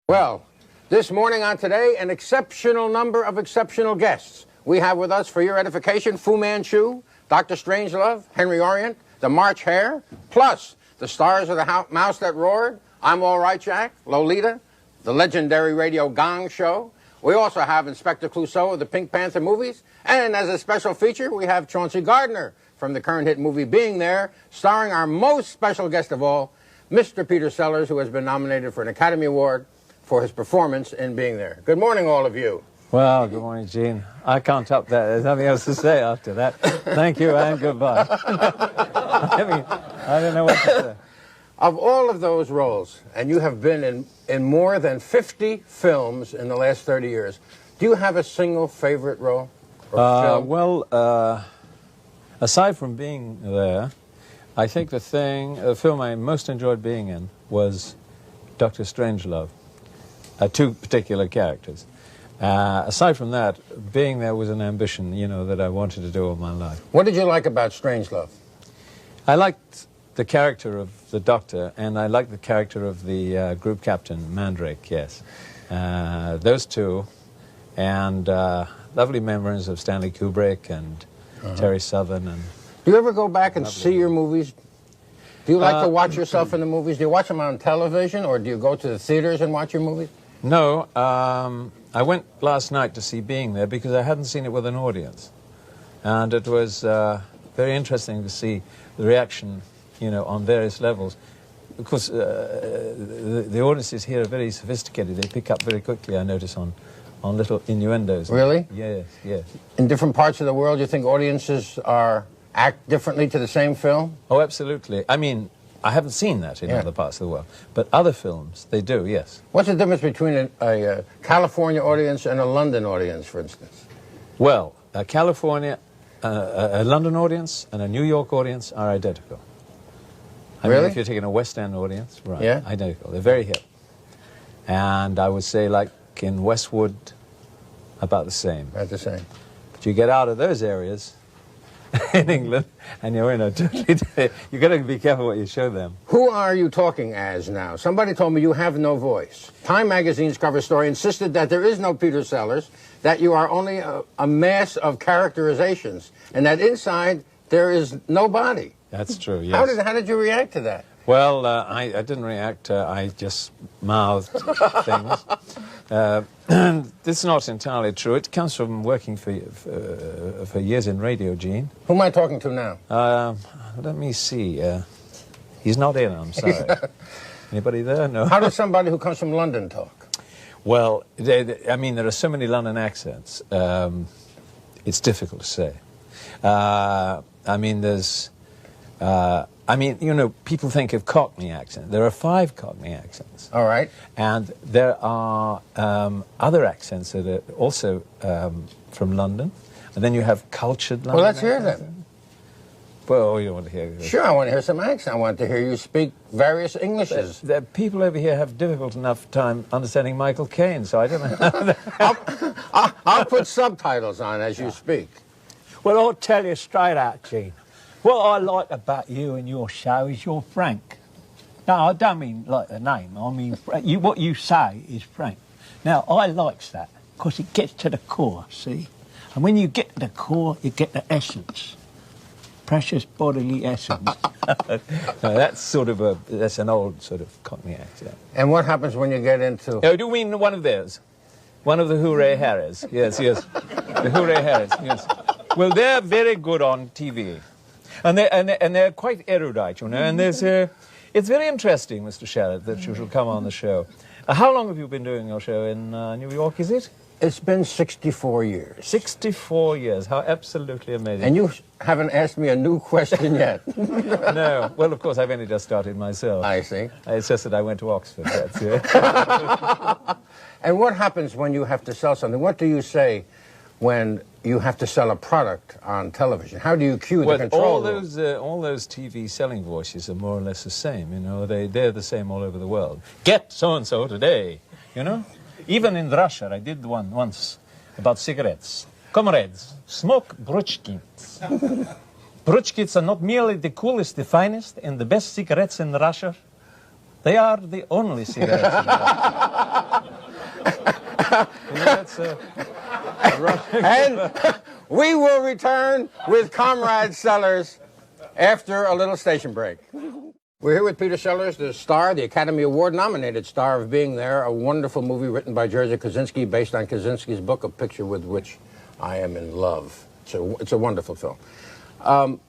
Well, this morning on Today, an exceptional number of exceptional guests. We have with us, for your edification, Fu Manchu, Dr. Strangelove, Henry Orient, the March Hare, plus the stars of the Mouse That Roared, I'm All Right Jack, Lolita, the legendary radio Gong Show. We also have Inspector Clouseau of the Pink Panther movies, and as a special feature, we have Chauncey Gardner from the current hit movie Being There, starring our most special guest of all, Mr. Peter Sellers, who has been nominated for an Academy Award for his performance in Being There. Good morning, all of you. Well, good morning, Gene. I can't top that. There's nothing else to say after that. Thank you and goodbye. I mean, I don't know what to say. Of all of those roles, and you have been in more than 50 films in the last 30 years, do you have a single favorite role or film? Well, aside from Being There, I think the film I most enjoyed being in was Dr. Strangelove. Two particular characters. Aside from that, Being There was an ambition, you know, that I wanted to do all my life. What did you like about Strangelove? I liked the character of the doctor, and I liked the character of the group captain, Mandrake, yes. Those two, and lovely memories of Stanley Kubrick and Terry Southern. And do you ever go back and see your movies? Do you like to watch yourself in the movies? Do you watch them on television, or do you go to the theaters and watch your movies? No, I went last night to see Being There because I hadn't seen it with an audience. And it was very interesting to see the reaction, you know, on various levels. Because the audiences here are very sophisticated. They pick up very quickly, I notice, on little innuendos. Really? Yes, yes. In different parts of the world, you think audiences act differently to the same film? Oh, absolutely. I mean, I haven't seen that in other parts of the world. But other films, they do, yes. What's the difference between a California audience and a London audience, for instance? Well, a London audience and a New York audience are identical. I mean, if you're taking a West End audience, right, identical. They're very hip. And I would say, like in Westwood, about the same. About the same. But you get out of those areas in England, and you're in a totally... You've got to be careful what you show them. Who are you talking as now? Somebody told me you have no voice. Time magazine's cover story insisted that there is no Peter Sellers, that you are only a mass of characterizations, and that inside there is no body. That's true, yes. How did you react to that? Well, I didn't react. I just mouthed things. It's not entirely true. It comes from working for years in radio, Gene. Who am I talking to now? Let me see. He's not in, I'm sorry. Anybody there? No. How does somebody who comes from London talk? Well, I mean, there are so many London accents. It's difficult to say. I mean, there's... I mean, you know, people think of Cockney accent. There are 5 Cockney accents. All right. And there are other accents that are also from London. And then you have cultured London. Well, let's hear them. Well, you want to hear... Sure, I want to hear some accent. I want to hear you speak various Englishes. The people over here have difficult enough time understanding Michael Caine, so I don't know. I'll put subtitles on as you speak. Well, I'll tell you straight out, Gene. What I like about you and your show is you're frank. No, I don't mean like the name. I mean, what you say is frank. Now, I likes that because it gets to the core, see? And when you get to the core, you get the essence. Precious bodily essence. That's sort of that's an old sort of Cockney accent. And what happens when you get into... Oh, do you mean one of theirs? One of the Hooray Harrys. Yes, yes. The Hooray Harrys, yes. Well, they're very good on TV. And they're quite erudite, you know, and there's it's very interesting, Mr. Sharrett, that you shall come on the show. How long have you been doing your show in New York, is it? It's been 64 years. 64 years, how absolutely amazing. And you haven't asked me a new question yet. No, well, of course, I've only just started myself. I see. It's just that I went to Oxford, that's it. And what happens when you have to sell something? What do you say when you have to sell a product on television? How do you cue the control room? All those TV selling voices are more or less the same, you know. They're the same all over the world. Get so-and-so today, you know. Even in Russia, I did one once about cigarettes. Comrades, smoke Bruchkins. Bruchkins are not merely the coolest, the finest, and the best cigarettes in Russia. They are the only cigarettes in Russia. And we will return with Comrade Sellers after a little station break. We're here with Peter Sellers, the star, the Academy Award-nominated star of Being There, a wonderful movie written by Jerzy Kosinski based on Kosinski's book, A Picture with Which I Am in Love. It's a wonderful film. Do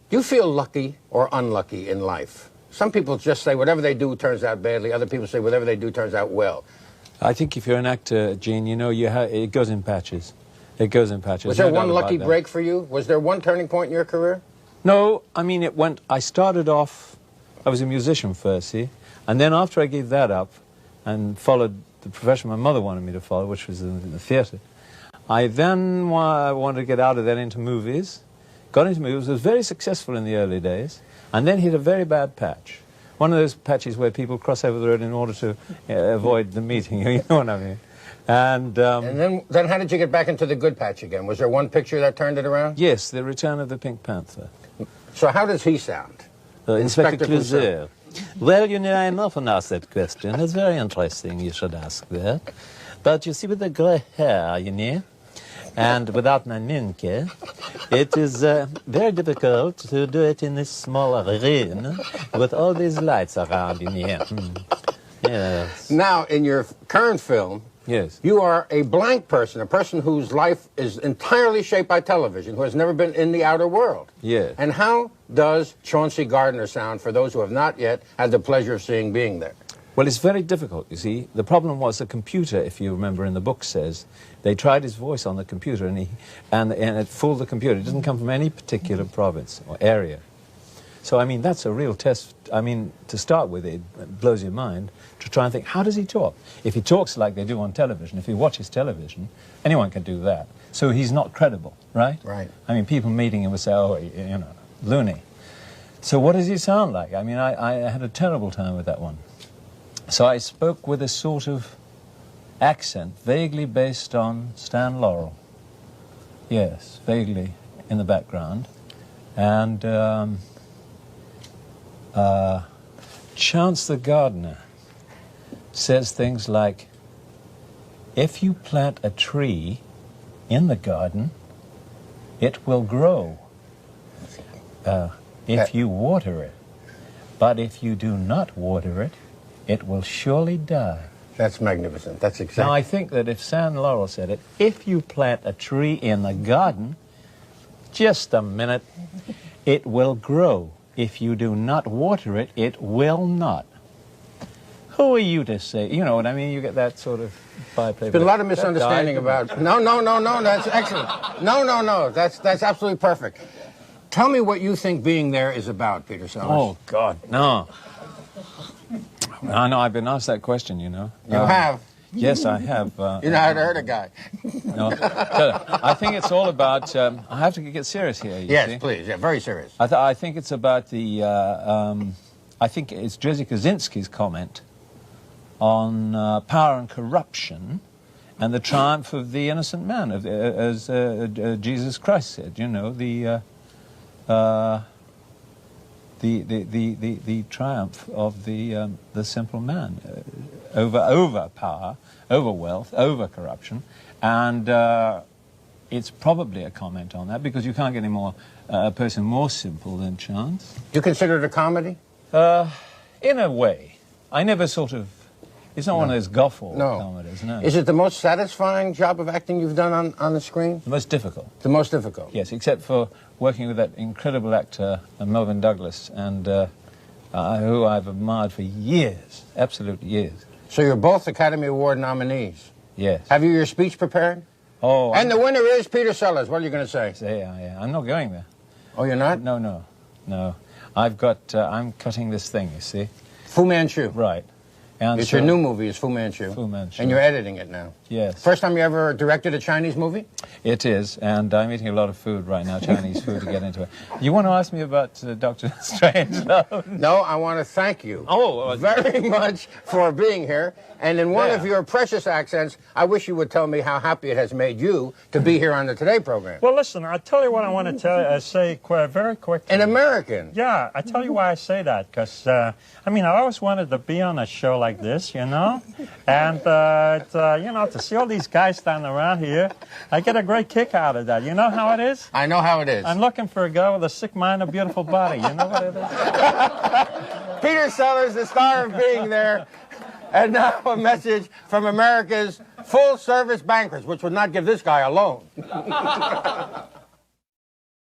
you feel lucky or unlucky in life? Some people just say whatever they do turns out badly. Other people say whatever they do turns out well. I think if you're an actor, Gene, you know, it goes in patches. It goes in patches. Was there one lucky break for you? Was there one turning point in your career? No, I mean, I started off, I was a musician first, see? And then after I gave that up and followed the profession my mother wanted me to follow, which was in the theatre, I then wanted to get out of that into movies. Got into movies, was very successful in the early days, and then hit a very bad patch. One of those patches where people cross over the road in order to avoid the meeting, you know what I mean? And then how did you get back into the good patch again? Was there one picture that turned it around? Yes, The Return of the Pink Panther. So how does he sound? Inspector Clouseau. Well, you know, I'm often asked that question. It's very interesting you should ask that. But you see, with the grey hair, you know, and without my minke, it is very difficult to do it in this small room with all these lights around in here. Yes. Now, in your current film, yes, you are a blank person, a person whose life is entirely shaped by television, who has never been in the outer world. yes. And how does Chauncey Gardiner sound for those who have not yet had the pleasure of seeing Being There? Well, it's very difficult, you see. The problem was the computer, if you remember in the book says, they tried his voice on the computer and it fooled the computer. It doesn't come from any particular province or area. So, I mean, that's a real test. I mean, to start with, it blows your mind to try and think, how does he talk? If he talks like they do on television, if he watches television, anyone can do that. So he's not credible, right? Right. I mean, people meeting him would say, oh, you know, loony. So what does he sound like? I mean, I had a terrible time with that one. So I spoke with a sort of accent, vaguely based on Stan Laurel. Yes, vaguely in the background. And Chance the gardener says things like, if you plant a tree in the garden, it will grow if you water it. But if you do not water it, it will surely die. That's magnificent. That's exactly. Now, I think that if Stan Laurel said it, if you plant a tree in the garden, just a minute, it will grow. If you do not water it, it will not. Who are you to say? You know what I mean? You get that sort of byplay. There's been a lot of misunderstanding about... No, that's excellent. No, that's absolutely perfect. Tell me what you think Being There is about, Peter Sellers. Oh, God, no. I know, I've been asked that question, you know. You have? Yes, I have. You know how to hurt a guy. No, I think it's all about... I have to get serious here, you see. Yes, please. Yeah, very serious. I think it's about the... I think it's Jerzy Kosinski's comment on power and corruption and the triumph of the innocent man, as Jesus Christ said, you know, the triumph of the simple man over power, over wealth, over corruption, and it's probably a comment on that because you can't get any more a person more simple than Chance. Do you consider it a comedy? In a way, I never sort of. It's not one of those guffaw comedies. No. Is it the most satisfying job of acting you've done on the screen? The most difficult. The most difficult. Yes, except for working with that incredible actor, Melvyn Douglas, and who I've admired for years, absolute years. So you're both Academy Award nominees. Yes. Have you your speech prepared? Oh. And the winner is Peter Sellers. What are you going to say? Yeah. I'm not going there. Oh, you're not? No. I've got. I'm cutting this thing. You see. Fu Manchu. Right. And it's your new movie, is Fu Manchu. Fu Manchu. And you're editing it now. Yes. First time you ever directed a Chinese movie? It is, and I'm eating a lot of food right now, Chinese food, to get into it. You want to ask me about Dr. Strangelove? No, I want to thank you very much for being here. And in one of your precious accents, I wish you would tell me how happy it has made you to be here on the Today program. Well, listen, I'll tell you what I want to say very quickly. In American? Yeah, I tell you why I say that, because, I mean, I always wanted to be on a show like like this, you know. And, you know, to see all these guys standing around here, I get a great kick out of that. You know how it is? I know how it is. I'm looking for a girl with a sick mind, a beautiful body. You know what it is? Peter Sellers, the star of Being There. And now a message from America's full-service bankers, which would not give this guy a loan.